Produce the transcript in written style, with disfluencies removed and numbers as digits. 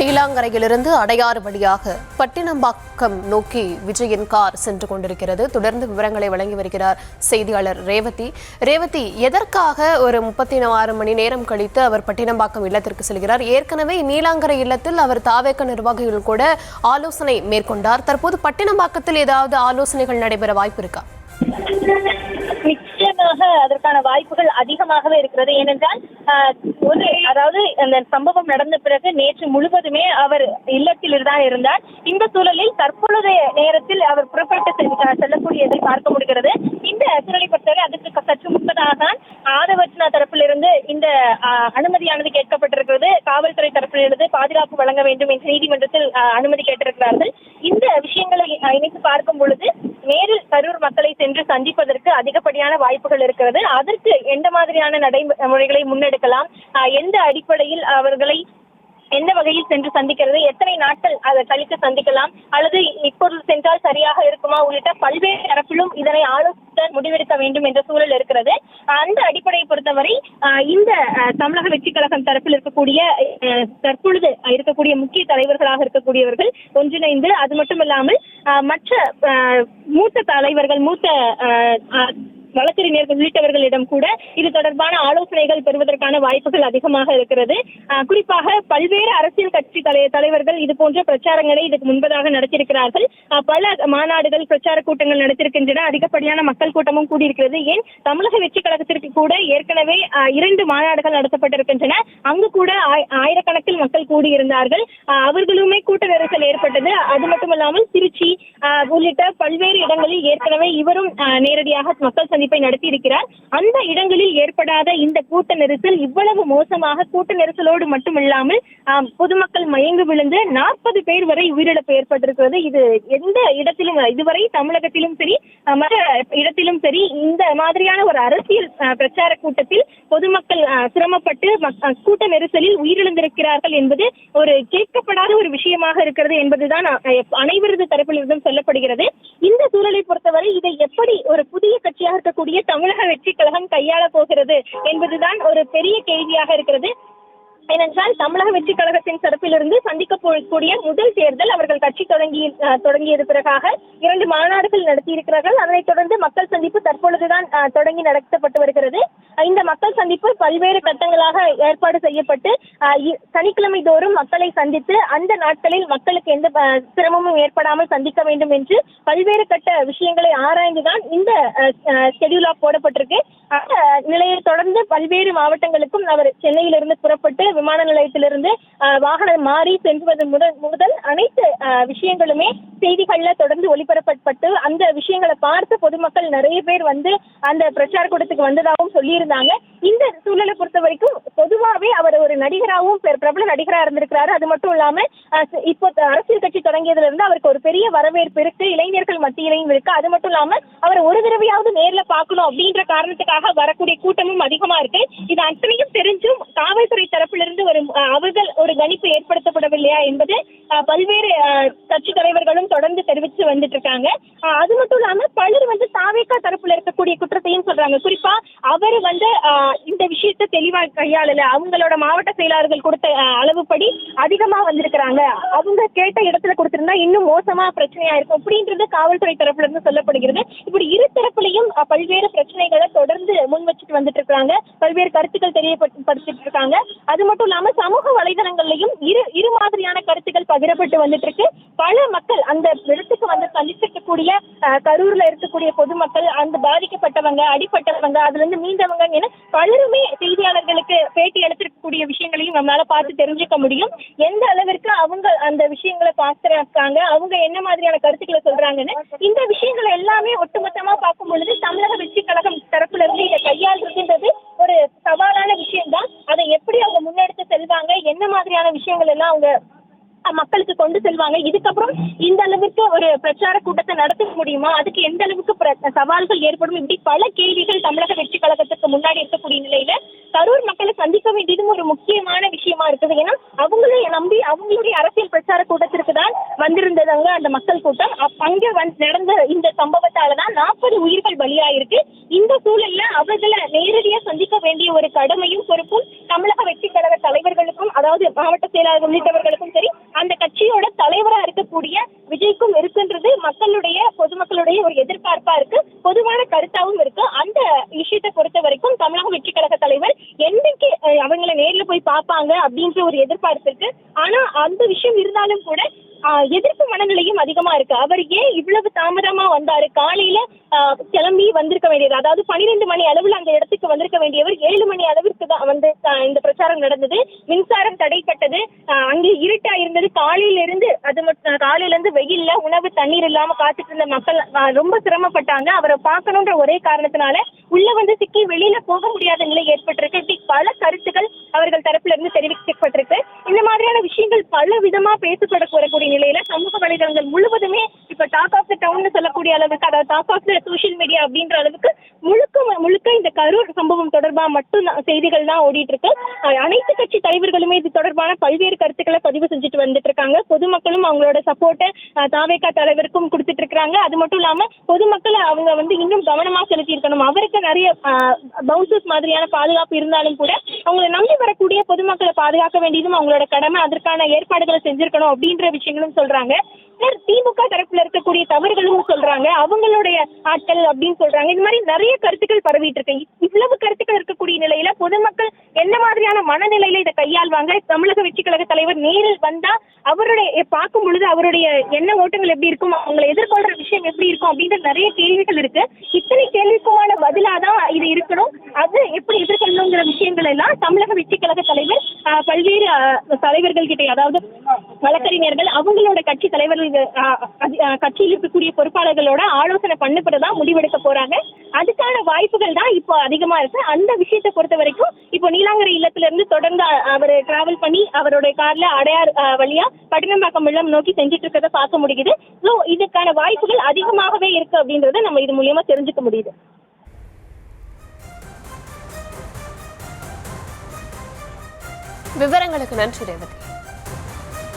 நீலாங்கரையிலிருந்து அடையாறு வழியாக பட்டினம்பாக்கம் நோக்கி விஜயின் கார் சென்று கொண்டிருக்கிறது. தொடர்ந்து விவரங்களை வழங்கி வருகிறார் செய்தியாளர் ரேவதி. ரேவதி, எதற்காக ஒரு 36 மணி நேரம் கழித்து அவர் பட்டினம்பாக்கம் இல்லத்திற்கு செல்கிறார்? ஏற்கனவே நீலாங்கரை இல்லத்தில் அவர் தாவேக நிர்வாகிகள் கூட ஆலோசனை மேற்கொண்டார். தற்போது பட்டினம்பாக்கத்தில் ஏதாவது ஆலோசனைகள் நடைபெற வாய்ப்பு இருக்கா? நிச்சயமாக அதற்கான வாய்ப்புகள் அதிகமாகவே இருக்கிறது. ஏனென்றால் அதாவது அந்த சம்பவம் நடந்த பிறகு நேற்று முழுவதுமே அவர் இல்லத்தில் தான் இருந்தார். இந்த சூழலில் தற்பொழுதைய நேரத்தில் அவர் புறப்பட்டு செல்லக்கூடியதை பார்க்க முடிகிறது. இந்த சூழலை பொறுத்தவரை அதுக்கு சற்று முன்பதாக தான் ஆதவர்ஜனா தரப்பிலிருந்து இந்த அனுமதியானது கேட்கப்பட்டிருக்கிறது. காவல்துறை தரப்பிலிருந்து பாதுகாப்பு வழங்க வேண்டும் என்று நீதிமன்றத்தில் அனுமதி கேட்டிருக்கிறார்கள். இந்த விஷயங்களை இணைத்து பார்க்கும் பொழுது நேரில் கரூர் மக்களை சென்று சந்திப்பதற்கு அதிகப்படியான வாய்ப்புகள் இருக்கிறது. அதற்கு எந்த மாதிரியான நடைமுறைகளை முன்னெடுக்கலாம், எந்த அடிப்படையில் அவர்களை எந்த வகையில் சென்று சந்திக்கிறது, எத்தனை நாட்கள் அதை கழித்து சந்திக்கலாம், அல்லது இப்போது சென்றால் சரியாக இருக்குமா உள்ளிட்ட பல்வேறு தரப்பிலும் இதனை ஆலோசித்து முடிவெடுக்க வேண்டும் என்ற சூழல் இருக்கிறது. அந்த அடிப்படையை பொறுத்தவரை இந்த தமிழக வெற்றி கழகம் தரப்பில் இருக்கக்கூடிய தற்பொழுது இருக்கக்கூடிய முக்கிய தலைவர்களாக இருக்கக்கூடியவர்கள் ஒன்றிணைந்து, அது மட்டும் இல்லாமல் மற்ற மூத்த தலைவர்கள், மூத்த வழக்கறிஞர்கள் உள்ளிட்டவர்களிடம் கூட இது தொடர்பான ஆலோசனைகள் பெறுவதற்கான வாய்ப்புகள் அதிகமாக இருக்கிறது. குறிப்பாக பல்வேறு அரசியல் கட்சி தலைவர்கள் இது போன்ற பிரச்சாரங்களை இதுக்கு முன்பதாக நடத்தியிருக்கிறார்கள். பல மாநாடுகள், பிரச்சார கூட்டங்கள் நடத்திருக்கின்றன. அதிகப்படியான மக்கள் கூட்டமும் கூடியிருக்கிறது. ஏன் தமிழக வெற்றி கழகத்திற்கு கூட ஏற்கனவே 2 மாநாடுகள் நடத்தப்பட்டிருக்கின்றன. அங்கு கூட ஆயிரக்கணக்கில் மக்கள் கூடியிருந்தார்கள். அவர்களுமே கூட்ட நெரிசல் ஏற்பட்டது. அது மட்டுமல்லாமல் திருச்சி உள்ளிட்ட பல்வேறு இடங்களில் ஏற்கனவே இவரும் நேரடியாக மக்கள் சந்திப்பை நடத்தி இருக்கிறார். அந்த இடங்களில் ஏற்படாத இந்த கூட்ட நெரிசல் இவ்வளவு மோசமாக கூட்ட நெரிசலோடு மட்டுமில்லாமல் பொதுமக்கள் மயங்கி விழுந்து 40 பேர் வரை உயிரிழப்பு ஏற்பட்டிருக்கிறது. இது எந்த இடத்திலும், இதுவரை தமிழகத்திலும் சரி மற்ற இடத்திலும் சரி, இந்த மாதிரியான ஒரு அரசியல் பிரச்சார கூட்டத்தில் பொதுமக்கள் சிரமப்பட்டு கூட்ட நெரிசலில் உயிரிழந்திருக்கிறார்கள் என்பது ஒரு கேட்கப்படாத ஒரு விஷயமாக இருக்கிறது என்பதுதான் அனைவரது தரப்பிலிருந்தும் சொல்லப்படுகிறது. இந்த சூழலை பொறுத்தவரை இதை எப்படி ஒரு புதிய கட்சியாக இருக்கக்கூடிய தமிழக வெற்றி கழகம் கையாள போகிறது என்பதுதான் ஒரு பெரிய கேள்வியாக இருக்கிறது. ஏனென்றால் தமிழக வெற்றி கழகத்தின் தரப்பிலிருந்து சந்திக்க போகக்கூடிய முதல் தேர்தல் அவர்கள் கட்சி தொடங்கியது பிறகாக 2 மாநாடுகள் நடத்தியிருக்கிறார்கள். அதனைத் தொடர்ந்து மக்கள் சந்திப்பு தற்பொழுதுதான் தொடங்கி நடத்தப்பட்டு வருகிறது. இந்த மக்கள் சந்திப்பு பல்வேறு கட்டங்களாக ஏற்பாடு செய்யப்பட்டு சனிக்கிழமை தோறும் மக்களை சந்தித்து அந்த நாட்களில் மக்களுக்கு எந்த சிரமமும் ஏற்படாமல் சந்திக்க வேண்டும் என்று பல்வேறு கட்ட விஷயங்களை ஆராய்ந்துதான் இந்த ஷெட்யூலா போடப்பட்டிருக்கு. அந்த நிலையை தொடர்ந்து பல்வேறு மாவட்டங்களுக்கும் அவர் சென்னையிலிருந்து புறப்பட்டு விமான நிலையத்திலிருந்து வாகனம் மாறி சென்றுவது முதல் அனைத்து விஷயங்களுமே செய்திகள்ல தொடர்ந்து ஒளிபரப்பப்பட்டு அந்த விஷயங்களை பார்த்து பொதுமக்கள் நிறைய பேர் வந்து அந்த பிரச்சார கூட்டத்துக்கு வந்ததாகவும் சொல்லியிருந்தாங்க. இந்த சூழலை பொறுத்த வரைக்கும் பொதுவாகவே அவர் ஒரு நடிகராகவும் பிரபல நடிகராக இருந்திருக்கிறாரு. அது மட்டும் இல்லாம இப்போ அரசியல் கட்சி தொடங்கியதுல இருந்து அவருக்கு ஒரு பெரிய வரவேற்பு இருக்கு, இளைஞர்கள் மத்தியிலையும் இருக்கு. அது மட்டும் இல்லாம அவர் ஒரு தடவையாவது நேர்ல பார்க்கணும் அப்படின்ற காரணத்துக்காக வரக்கூடிய கூட்டமும் அதிகமா இருக்கு. இது அத்தனையும் தெரிஞ்சும் காவல்துறை தரப்பிலிருந்து அவர்கள் ஒரு கணிப்பு ஏற்படுத்தப்படவில்லையா என்பது பல்வேறு கட்சி தலைவர்களும் தொடர்ந்து தெரிவித்து வந்துட்டு இருக்காங்க. அது மட்டும் இல்லாம பலர் வந்து தாவேகா தரப்புல இருக்கக்கூடிய குற்றத்தையும் சொல்றாங்க. குறிப்பா அவர் வந்து இந்த விஷயத்தை தெளிவாக கையாளல, அவங்களோட மாவட்ட செயலாளர்கள் கொடுத்த அளவுப்படி அதிகமா வந்திருக்கிறாங்க, அவங்க கேட்ட இடத்துல கொடுத்திருந்தா இன்னும் மோசமா பிரச்சனையா இருக்கும் அப்படின்றது காவல்துறை தரப்புல இருந்து சொல்லப்படுகிறது. இப்படி இரு தரப்புலையும் பல்வேறு பிரச்சனைகளை தொடர்ந்து முன் வச்சுட்டு வந்துட்டு இருக்காங்க. பல்வேறு கருத்துக்கள் தெரியப்படுத்திட்டு இருக்காங்க. அது மட்டும் இல்லாம சமூக வலைதளங்கள்லயும் இரு மாதிரியான கருத்துக்கள் பகிரப்பட்டு வந்துட்டு இருக்கு. பல மக்கள் அந்த இடத்துக்கு வந்து சந்திச்சிருக்கக்கூடிய கரூர்ல இருக்கக்கூடிய பொதுமக்கள், அந்த பாதிக்கப்பட்டவங்க, அடிப்பட்டவங்க, அதுல இருந்து மீண்டவங்க என பலருமே செய்தியாளர்களுக்கு பேட்டி அளித்திருக்கக்கூடிய விஷயங்களையும் நம்மளால பார்த்து தெரிஞ்சுக்க முடியும். எந்த அளவிற்கு அவங்க அந்த விஷயங்களை பார்க்கிறாங்க, அவங்க என்ன மாதிரியான கருத்துக்களை சொல்றாங்கன்னு. இந்த விஷயங்களை எல்லாமே ஒட்டுமொத்தமா பார்க்கும் பொழுது தமிழக வெற்றி கழகம் தரப்புல இருந்து இதை கையாளுறதுன்றது ஒரு சவாலான விஷயம்தான். அதை எப்படி அவங்க முன்னெடுத்து செல்வாங்க, என்ன மாதிரியான விஷயங்கள் எல்லாம் அவங்க மக்களுக்கு கொண்டு செல்வாங்க, இதுக்கப்புறம் இந்த அளவுக்கு ஒரு பிரச்சார கூட்டத்தை நடத்த முடியுமா, அதுக்கு எந்த அளவுக்கு சவால்கள் ஏற்படும், இப்படி பல கேள்விகள் தமிழக வெற்றி கழகத்துக்கு முன்னாடி இருக்கக்கூடிய நிலையில கரூர் மக்களை சந்திக்க வேண்டியதும் ஒரு முக்கியமான விஷயமா இருக்குது. ஏன்னா அவங்களே நம்பி அவங்களுடைய அரசியல் பிரச்சார கூட்டத்திற்கு தான் வந்திருந்ததாங்க அந்த மக்கள் கூட்டம். அங்க நடந்த இந்த சம்பவத்தாலதான் 40 உயிர்கள் பலியாயிருக்கு. இந்த சூழல்ல அவர்களை நேரடியா சந்திக்க வேண்டிய ஒரு கடமையும் பொறுப்பும் தமிழக வெற்றி கழக தலைவர்களுக்கும், அதாவது மாவட்ட செயலாளர் உள்ளிட்டவர்களுக்கும் சரி, அந்த கட்சியோட தலைவரா இருக்கக்கூடிய விஜய்க்கும் இருக்குன்றது மக்களுடைய பொதுமக்களுடைய ஒரு எதிர்பார்ப்பா இருக்கு, பொதுவான கருத்தாவும் இருக்கு. அந்த விஷயத்தை பொறுத்த வரைக்கும் தமிழக வெற்றி கழக தலைவர் என்னைக்கு அவங்களை நேர்ல போய் பார்ப்பாங்க அப்படின்ற ஒரு எதிர்பார்ப்பு இருக்கு. ஆனா அந்த விஷயம் இருந்தாலும் கூட எதிர்ப்பு மனநிலையும் அதிகமா இருக்கு. அவர் ஏன் இவ்வளவு தாமதமா வந்தாரு? காலையில கிளம்பி வந்திருக்க வேண்டியது, அதாவது 12 மணி அளவில் அந்த இடத்துக்கு வந்திருக்க வேண்டியவர் 7 மணி அளவிற்கு தான் வந்து இந்த பிரச்சாரம் நடந்தது. மின்சாரம் தடைப்பட்டது, அங்கே இருட்டா இருந்தது. காலையில இருந்து காலையில இருந்து வெயில்ல உணவு தண்ணீர் இல்லாம காத்துட்டு இருந்த மக்கள் ரொம்ப சிரமப்பட்டாங்க. அவரை பார்க்கணுன்ற ஒரே காரணத்தினால உள்ள வந்து சிக்கி வெளியில போக முடியாத நிலை ஏற்பட்டிருக்கு. இப்படி பல கருத்துக்கள் அவர்கள் தரப்புல இருந்து தெரிவிக்கப்பட்டிருக்கு. இந்த மாதிரியான விஷயங்கள் பல விதமா பேசப்படக்கூடிய நிலையில சமூக வலைதளங்கள் முழுவதுமே இப்ப டாக் ஆஃப் த டவுன் சொல்லக்கூடிய அளவுக்கு, அதாவது talk of the social media அப்படின்ற அளவுக்கு முழுக்க இந்த கரூர் சம்பவம் தொடர்பா மட்டும் செய்திகள் தான் ஓடிட்டு இருக்கு. அனைத்து கட்சி தலைவர்களுமே இது தொடர்பான பல்வேறு கருத்துக்களை பதிவு செஞ்சுட்டு வந்துட்டு இருக்காங்க. பொதுமக்களும் அவங்களோட சப்போர்ட்டை தாவேகா தலைவருக்கும் கொடுத்துட்டு இருக்காங்க. அது மட்டும் இல்லாம பொதுமக்கள் அவங்க வந்து இன்னும் கவனமா செலுத்தி இருக்கணும். அவருக்கு நிறைய பவுன்சர்ஸ் மாதிரியான பாதுகாப்பு இருந்தாலும் கூட அவங்களை நம்பி வரக்கூடிய பொதுமக்களை பாதுகாக்க வேண்டியதும் அவங்களோட கடமை. அதற்கான ஏற்பாடுகளை செஞ்சிருக்கணும் அப்படின்ற விஷயங்களும் சொல்றாங்க. திமுக தரப்புல இருக்கக்கூடிய தவறுகளும் சொல்றாங்க, அவங்களுடைய ஆட்கள் அப்படின்னு சொல்றாங்க. இந்த மாதிரி நிறைய கருத்துக்கள் பரவிட்டு இருக்கு. இவ்வளவு கருத்துக்கள் இருக்கக்கூடிய நிலையில பொதுமக்கள் என்ன மாதிரியான மனநிலையில இதை கையாள்வாங்க? தமிழக வெற்றி கழக தலைவர் நேரில் வந்தா அவருடைய பார்க்கும் பொழுது அவருடைய எண்ண ஓட்டங்கள் எப்படி இருக்கும், அவங்களை எதிர்கொள்ற விஷயம் எப்படி இருக்கும் அப்படின்ற நிறைய கேள்விகள் இருக்கு. இத்தனை கேள்விக்குமான பதிலாதான் இது இருக்கணும். அது எப்படி எதிர்கொள்ளணுங்கிற விஷயங்கள் எல்லாம் தமிழக வெற்றி கழக தலைவர் பல்வேறு தலைவர்கள் கிட்ட, அதாவது வழக்கறிஞர்கள், அவங்களோட கட்சி தலைவர்கள், கட்சியில் இருக்கக்கூடிய பொறுப்பாளர்களோட ஆலோசனை பண்ணப்படதான் முடிவெடுக்க போறாங்க. அதுக்கான வாய்ப்புகள் தான் இப்போ அதிகமா இருக்கு. அந்த விஷயத்தை பொறுத்த வரைக்கும் இப்போ நீலாங்கரை இல்லத்துல இருந்து தொடர்ந்து அவர் டிராவல் பண்ணி அவருடைய கார்ல அடையார் வழியா பட்டினம்பாக்கம் இல்லம் நோக்கி செஞ்சுட்டு இருக்கிறத பார்க்க முடியுது. ஸோ இதுக்கான வாய்ப்புகள் அதிகமாகவே இருக்கு அப்படின்றத நம்ம இது மூலியமா தெரிஞ்சுக்க முடியுது. விவரங்களுக்கு நன்றி ரேவதி.